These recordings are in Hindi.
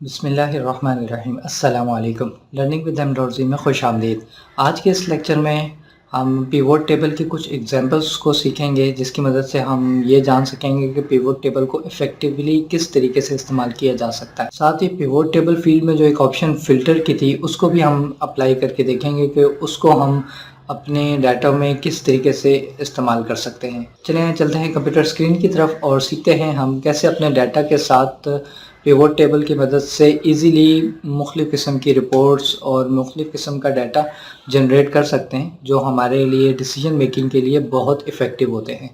बिस्मिल्लाहिर्रहमानिर्रहीम। अस्सलाम वालेकुम। लर्निंग विद एमडोर्जी में खुश आमदीद। आज के इस लेक्चर में हम पिवोट टेबल की कुछ एग्जांपल्स को सीखेंगे, जिसकी मदद से हम ये जान सकेंगे कि पिवोट टेबल को इफ़ेक्टिवली किस तरीके से इस्तेमाल किया जा सकता है। साथ ही पिवोट टेबल फील्ड में जो एक ऑप्शन फ़िल्टर की थी, उसको भी हम अप्लाई करके देखेंगे कि उसको हम अपने डाटा में किस तरीके से इस्तेमाल कर सकते हैं। चलिए चलते हैं कंप्यूटर स्क्रीन की तरफ और सीखते हैं हम कैसे अपने डाटा के साथ पिवोट टेबल की मदद से इजीली मुख्तलिफ़ किस्म की रिपोर्ट्स और मुख्तलिफ़ किस्म का डाटा जनरेट कर सकते हैं, जो हमारे लिए डिसीजन मेकिंग के लिए बहुत इफ़ेक्टिव होते हैं।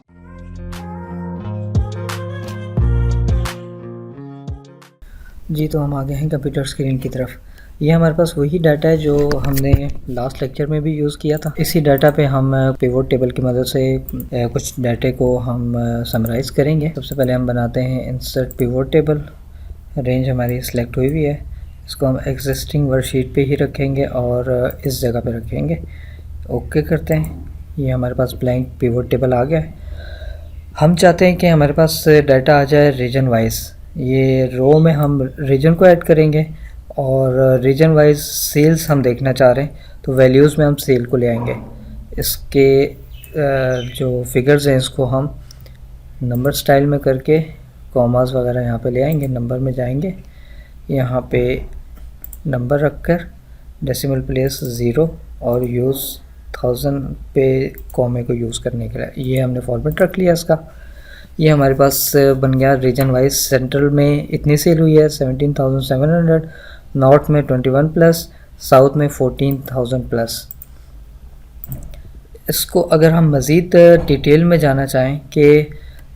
जी, तो हम आ गए हैं कंप्यूटर स्क्रीन की तरफ। ये हमारे पास वही डाटा है जो हमने लास्ट लेक्चर में भी यूज़ किया था। इसी डाटा पे हम पिवोट टेबल की मदद से कुछ डाटे को हम समराइज़ करेंगे। सबसे पहले हम बनाते हैं इंसर्ट पिवोट टेबल। रेंज हमारी सिलेक्ट हुई हुई है। इसको हम एग्जिस्टिंग वर्कशीट पे ही रखेंगे और इस जगह पे रखेंगे। ओके करते हैं। ये हमारे पास ब्लैंक पिवोट टेबल आ गया है। हम चाहते हैं कि हमारे पास डाटा आ जाए रीजन वाइज। ये रो में हम रीजन को ऐड करेंगे और रीजन वाइज सेल्स हम देखना चाह रहे हैं, तो वैल्यूज़ में हम सेल को ले आएंगे। इसके जो फिगर्स हैं इसको हम नंबर स्टाइल में करके कॉमास वगैरह यहाँ पे ले आएंगे। नंबर में जाएंगे, यहाँ पे नंबर रखकर डेसिमल प्लेस 0 और यूज़ 1000 पे कॉमे को यूज़ करने के लिए ये हमने फॉर्मेट रख लिया इसका। ये हमारे पास बन गया रीजन वाइज। सेंट्रल में इतनी सेल हुई है 17,700, नॉर्थ में 21 प्लस, साउथ में 14,000 प्लस। इसको अगर हम मज़ीद डिटेल में जाना चाहें कि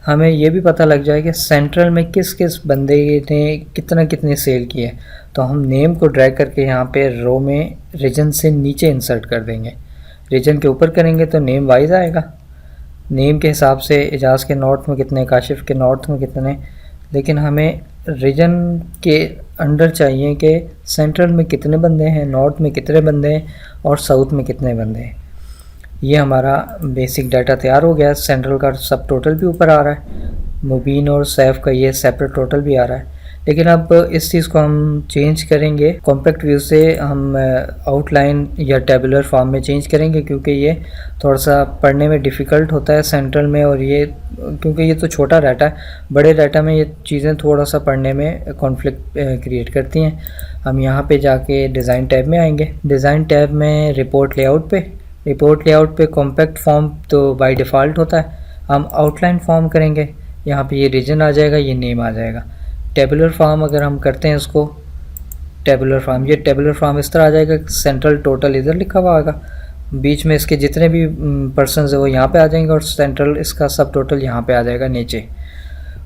हमें ये भी पता लग जाए कि सेंट्रल में किस किस बंदे ने कितनी सेल की है, तो हम नेम को ड्रैग करके यहाँ पे रो में रीजन से नीचे इंसर्ट कर देंगे। रीजन के ऊपर करेंगे तो नेम वाइज आएगा। नेम के हिसाब से एजाज के नॉर्थ में कितने, काशिफ के नॉर्थ में कितने, लेकिन हमें रीजन के अंडर चाहिए कि सेंट्रल में कितने बंदे हैं, नॉर्थ में कितने बंदे हैं और साउथ में कितने बंदे हैं। ये हमारा बेसिक डाटा तैयार हो गया। सेंट्रल का सब टोटल भी ऊपर आ रहा है, मुबीन और सैफ का ये सेपरेट टोटल भी आ रहा है। लेकिन अब इस चीज़ को हम चेंज करेंगे, कॉम्पैक्ट व्यू से हम आउटलाइन या टेबुलर फॉर्म में चेंज करेंगे, क्योंकि ये थोड़ा सा पढ़ने में डिफ़िकल्ट होता है सेंट्रल में, और ये क्योंकि ये तो छोटा डाटा है, बड़े डाटा में ये चीज़ें थोड़ा सा पढ़ने में कॉन्फ्लिक्ट क्रिएट करती हैं। हम यहाँ पे जाके डिज़ाइन टैब में आएंगे। डिज़ाइन टैब में रिपोर्ट लेआउट पे कॉम्पैक्ट फॉर्म तो बाय डिफ़ॉल्ट होता है। हम आउटलाइन फॉर्म करेंगे, यहाँ पे ये रीजन आ जाएगा, ये नेम आ जाएगा। टेबुलर फॉर्म अगर हम करते हैं इसको, टेबुलर फॉर्म इस तरह आ जाएगा। सेंट्रल टोटल इधर लिखा हुआ आएगा, बीच में इसके जितने भी पर्सनस है वो यहाँ पे आ जाएंगे और सेंट्रल इसका सब टोटल यहाँ पे आ जाएगा नीचे।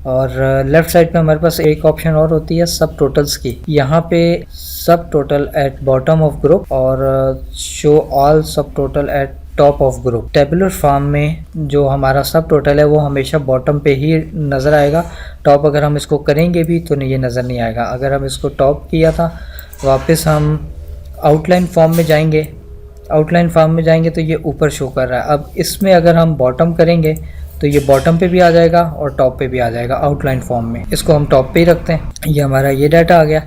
और लेफ़्ट साइड पे हमारे पास एक ऑप्शन और होती है सब टोटल्स की। यहाँ पे सब total at bottom of group और शो ऑल सब total eight top of group. Tabular form में जो हमारा सब टोटल है वो हमेशा बॉटम पे ही नज़र आएगा। टॉप अगर हम इसको करेंगे भी तो ये नज़र नहीं आएगा। अगर हम इसको टॉप किया था, वापस हम आउटलाइन फॉर्म में जाएंगे तो ये ऊपर शो कर रहा है। अब इसमें अगर हम बॉटम करेंगे तो ये बॉटम पे भी आ जाएगा और टॉप पे भी आ जाएगा आउटलाइन फॉर्म में। इसको हम टॉप पे ही रखते हैं। ये हमारा ये डाटा आ गया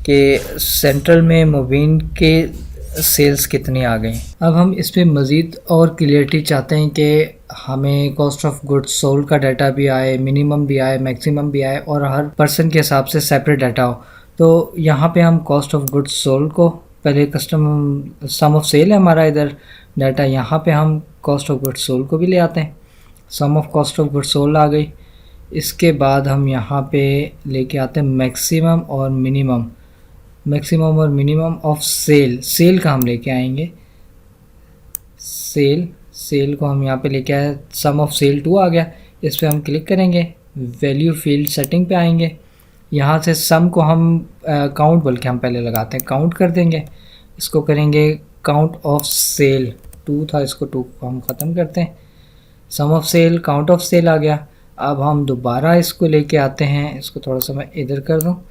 कि सेंट्रल में मुबीन के सेल्स कितनी आ गई। अब हम इस पर मज़ीद और क्लियरिटी चाहते हैं कि हमें कॉस्ट ऑफ गुड्स सोल्ड का डाटा भी आए, मिनिमम भी आए, मैक्सिमम भी आए और हर पर्सन के हिसाब से सेपरेट डाटा हो। तो यहाँ पे हम कॉस्ट ऑफ गुड्स सोल्ड को पहले कस्टम सम ऑफ सेल है हमारा इधर डाटा, यहाँ पे हम कॉस्ट ऑफ गुड्स सोल्ड को भी ले आते हैं। Sum of cost of goods sold आ गई। इसके बाद हम यहाँ पे लेके आते हैं मैक्सिमम और मिनिमम ऑफ सेल का हम लेके आएंगे। सेल को हम यहाँ पे लेके आए। सम ऑफ सेल 2 आ गया। इस पर हम क्लिक करेंगे, वैल्यू फील्ड सेटिंग पे आएंगे। यहाँ से सम को हम काउंट, बल्कि हम पहले लगाते हैं काउंट कर देंगे। इसको करेंगे काउंट ऑफ सेल 2 था, इसको 2 को हम ख़त्म करते हैं। Sum of sale, count of sale आ गया। अब हम दोबारा इसको लेके आते हैं, इसको थोड़ा सा मैं इधर कर दूँ।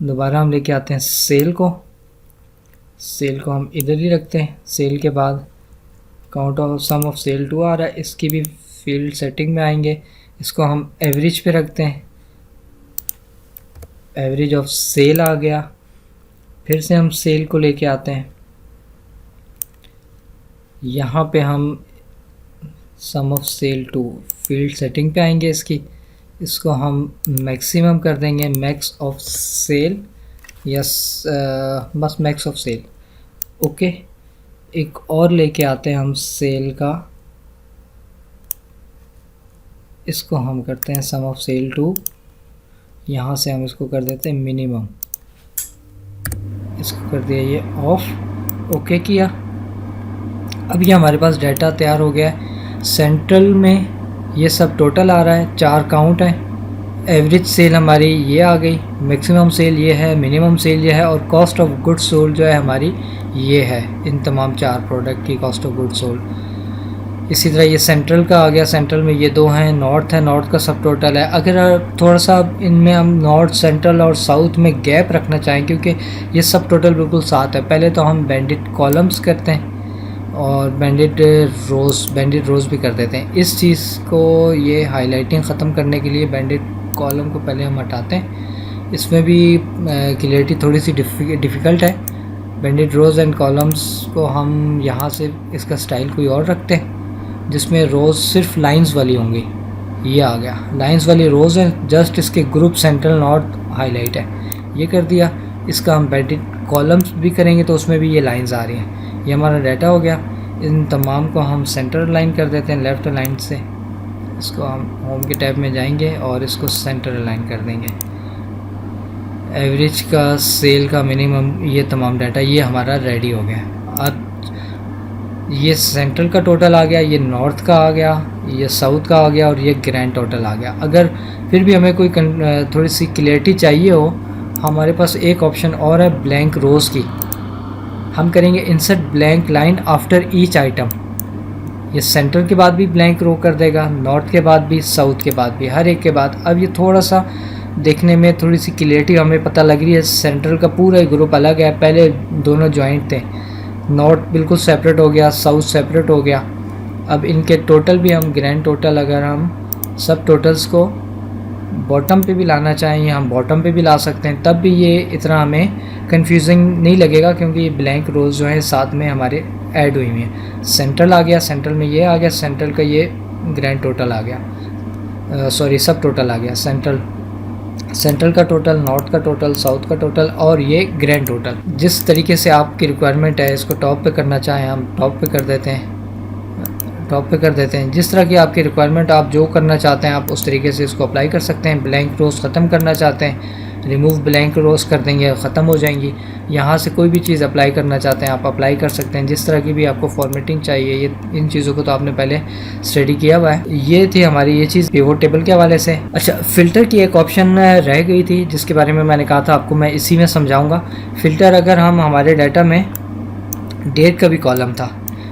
दोबारा हम लेके आते हैं सेल को हम इधर ही रखते हैं। सेल के बाद count of sum of cell 2 आ रहा है, इसकी भी फील्ड सेटिंग में आएंगे। इसको हम एवरेज पे रखते हैं। एवरेज ऑफ सेल आ गया। फिर से हम सेल को लेके आते हैं, यहाँ पे हम sum of sale to field setting पे आएंगे इसको हम मैक्सिमम कर देंगे, मैक्स ऑफ सेल, यस बस मैक्स ऑफ सेल। ओके, एक और लेके आते हैं हम सेल का, इसको हम करते हैं सम ऑफ सेल टू, यहाँ से हम इसको कर देते हैं मिनिमम, इसको कर दिया ये ऑफ। ओके किया, अब ये हमारे पास डाटा तैयार हो गया है। सेंट्रल में ये सब टोटल आ रहा है, 4 काउंट है। एवरेज सेल हमारी ये आ गई, मैक्सिमम सेल ये है, मिनिमम सेल ये है, और कॉस्ट ऑफ गुड्स सोल्ड जो है हमारी ये है, इन तमाम 4 प्रोडक्ट की कॉस्ट ऑफ गुड्स सोल्ड। इसी तरह ये सेंट्रल का आ गया, सेंट्रल में ये 2 हैं, नॉर्थ है, नॉर्थ का सब टोटल है। अगर थोड़ा सा इनमें हम नॉर्थ, सेंट्रल और साउथ में गैप रखना चाहें, क्योंकि ये सब टोटल बिल्कुल साथ है, पहले तो हम बैंडेड कॉलम्स करते हैं और बैंडेड रोज़ भी कर देते हैं। इस चीज़ को ये हाईलाइटिंग ख़त्म करने के लिए बैंडेड कॉलम को पहले हम हटाते हैं, इसमें भी क्लियरिटी थोड़ी सी डिफ़िकल्ट है। बैंडेड रोज़ एंड कॉलम्स को हम यहाँ से इसका स्टाइल कोई और रखते हैं, जिसमें रोज़ सिर्फ लाइंस वाली होंगी। ये आ गया, लाइंस वाली रोज़ है, जस्ट इसके ग्रुप सेंट्रल नॉर्थ हाईलाइट है, ये कर दिया। इसका हम बैंडेड कॉलम्स भी करेंगे तो उसमें भी ये लाइंस आ रही हैं। ये हमारा डाटा हो गया। इन तमाम को हम सेंटर लाइन कर देते हैं लेफ़्ट लाइन से, इसको हम होम के टैब में जाएंगे और इसको सेंटर लाइन कर देंगे। एवरेज का, सेल का, मिनिमम, ये तमाम डाटा ये हमारा रेडी हो गया। अब ये सेंट्रल का टोटल आ गया, ये नॉर्थ का आ गया, ये साउथ का आ गया और ये ग्रैंड टोटल आ गया। अगर फिर भी हमें कोई थोड़ी सी क्लियरिटी चाहिए हो, हमारे पास एक ऑप्शन और है ब्लैंक रोज़ की। हम करेंगे insert blank line after each item. ये सेंटर के बाद भी ब्लैंक रो कर देगा, नॉर्थ के बाद भी, साउथ के बाद भी, हर एक के बाद। अब ये थोड़ा सा देखने में थोड़ी सी क्लियरिटी हमें पता लग रही है। सेंट्रल का पूरा ग्रुप अलग है, पहले दोनों जॉइंट थे, नॉर्थ बिल्कुल सेपरेट हो गया, साउथ सेपरेट हो गया। अब इनके टोटल भी हम ग्रैंड टोटल, अगर हम सब टोटल्स को बॉटम पे भी लाना चाहें, हम बॉटम पे भी ला सकते हैं, तब भी ये इतना हमें कंफ्यूजिंग नहीं लगेगा, क्योंकि ये ब्लैंक रोज़ जो है साथ में हमारे ऐड हुई हुई हैं। सेंट्रल आ गया, सेंट्रल में ये आ गया, सेंट्रल का ये ग्रैंड टोटल आ गया, सॉरी सब टोटल आ गया। सेंट्रल का टोटल, नॉर्थ का टोटल, साउथ का टोटल और ये ग्रैंड टोटल। जिस तरीके से आपकी रिक्वायरमेंट है, इसको टॉप पे करना चाहें हम टॉप पे कर देते हैं, टॉप पे कर देते हैं। जिस तरह की आपकी रिक्वायरमेंट, आप जो करना चाहते हैं आप उस तरीके से इसको अप्लाई कर सकते हैं। ब्लैंक रोज़ ख़त्म करना चाहते हैं, रिमूव ब्लैंक रोज़ कर देंगे, ख़त्म हो जाएंगी। यहाँ से कोई भी चीज़ अप्लाई करना चाहते हैं आप अप्लाई कर सकते हैं, जिस तरह की भी आपको फॉर्मेटिंग चाहिए। ये इन चीज़ों को तो आपने पहले स्टडी किया हुआ है। ये थी हमारी ये चीज़ पिवोट टेबल के हवाले से। अच्छा, फ़िल्टर की एक ऑप्शन रह गई थी, जिसके बारे में मैंने कहा था आपको मैं इसी में समझाऊँगा। फ़िल्टर, अगर हम हमारे डाटा में डेट का भी कॉलम था,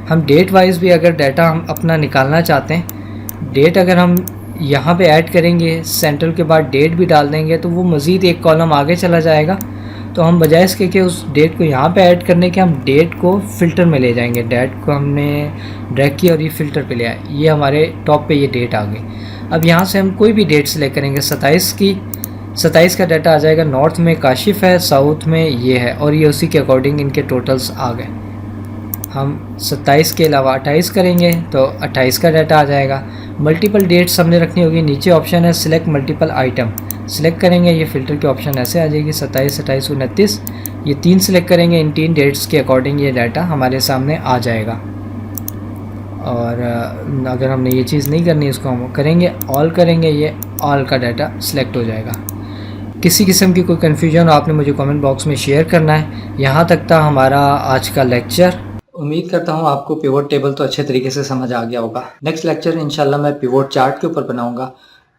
हम डेट वाइज भी अगर डाटा हम अपना निकालना चाहते हैं, डेट अगर हम यहाँ पे ऐड करेंगे, सेंट्रल के बाद डेट भी डाल देंगे, तो वो मज़ीद एक कॉलम आगे चला जाएगा। तो हम बजाय इसके कि उस डेट को यहाँ पे ऐड करने के, हम डेट को फ़िल्टर में ले जाएंगे। डेट को हमने ड्रैग किया और ये फ़िल्टर पे ले आए, ये हमारे टॉप पे ये डेट आ गई। अब यहाँ से हम कोई भी डेट सेलेक्ट करेंगे, 27 का डाटा आ जाएगा। नॉर्थ में काशिफ है, साउथ में ये है, और ये उसी के अकॉर्डिंग इनके टोटल्स आ गए। हम 27 के अलावा 28 करेंगे तो 28 का डाटा आ जाएगा। मल्टीपल डेट्स हमने रखनी होगी, नीचे ऑप्शन है सिलेक्ट मल्टीपल आइटम, सिलेक्ट करेंगे, ये फ़िल्टर की ऑप्शन ऐसे आ जाएगी, 27, 28, 29, ये 3 सिलेक्ट करेंगे। इन 3 डेट्स के अकॉर्डिंग ये डाटा हमारे सामने आ जाएगा। और अगर हमने ये चीज़ नहीं करनी, इसको हम करेंगे ऑल करेंगे, ये ऑल का डाटा सिलेक्ट हो जाएगा। किसी किस्म की कोई कन्फ्यूजन आपने मुझे कमेंट बॉक्स में शेयर करना है। यहाँ तक था हमारा आज का लेक्चर। उम्मीद करता हूँ आपको पिवोट टेबल तो अच्छे तरीके से समझ आ गया होगा। नेक्स्ट लेक्चर इंशाल्लाह मैं पिवोट चार्ट के ऊपर बनाऊंगा।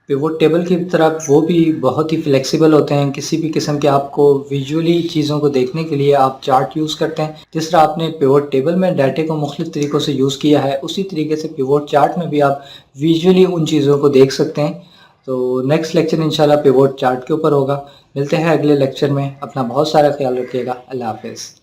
पिवोट टेबल की तरफ वो भी बहुत ही फ्लेक्सिबल होते हैं, किसी भी किस्म के आपको विजुअली चीज़ों को देखने के लिए आप चार्ट यूज़ करते हैं। जिस तरह आपने पिवोट टेबल में डाटे को मुख्तलिफ तरीक़ों से यूज़ किया है, उसी तरीके से पिवोट चार्ट में भी आप विजुअली उन चीज़ों को देख सकते हैं। तो नेक्स्ट लेक्चर इंशाल्लाह पिवोट चार्ट के ऊपर होगा। मिलते हैं अगले लेक्चर में। अपना बहुत सारा ख्याल रखिएगा। अल्लाह हाफ़िज़।